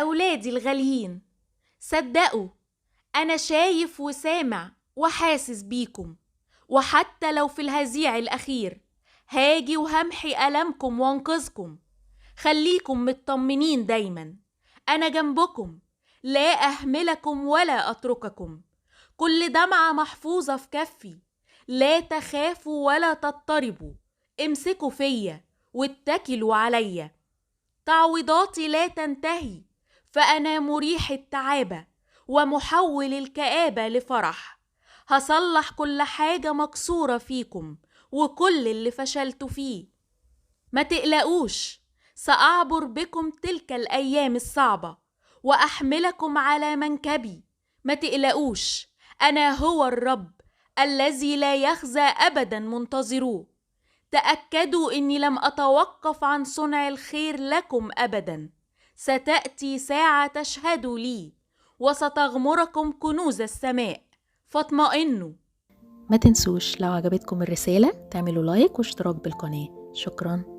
أولادي الغاليين، صدقوا أنا شايف وسامع وحاسس بيكم، وحتى لو في الهزيع الأخير هاجي وهمحي ألمكم وانقذكم. خليكم مطمنين دايما، أنا جنبكم، لا أهملكم ولا أترككم. كل دمعة محفوظة في كفي، لا تخافوا ولا تضطربوا. امسكوا فيا واتكلوا عليا، تعويضاتي لا تنتهي، فأنا مريح التعابة ومحول الكآبة لفرح. هصلح كل حاجة مكسورة فيكم وكل اللي فشلتوا فيه. ما تقلقوش، سأعبر بكم تلك الأيام الصعبة وأحملكم على منكبي. ما تقلقوش، أنا هو الرب الذي لا يخزى أبدا، منتظروه. تأكدوا إني لم أتوقف عن صنع الخير لكم أبدا. ستأتي ساعة تشهدوا لي وستغمركم كنوز السماء، فاطمئنوا. ما تنسوش لو عجبتكم الرسالة تعملوا لايك واشتراك بالقناة. شكراً.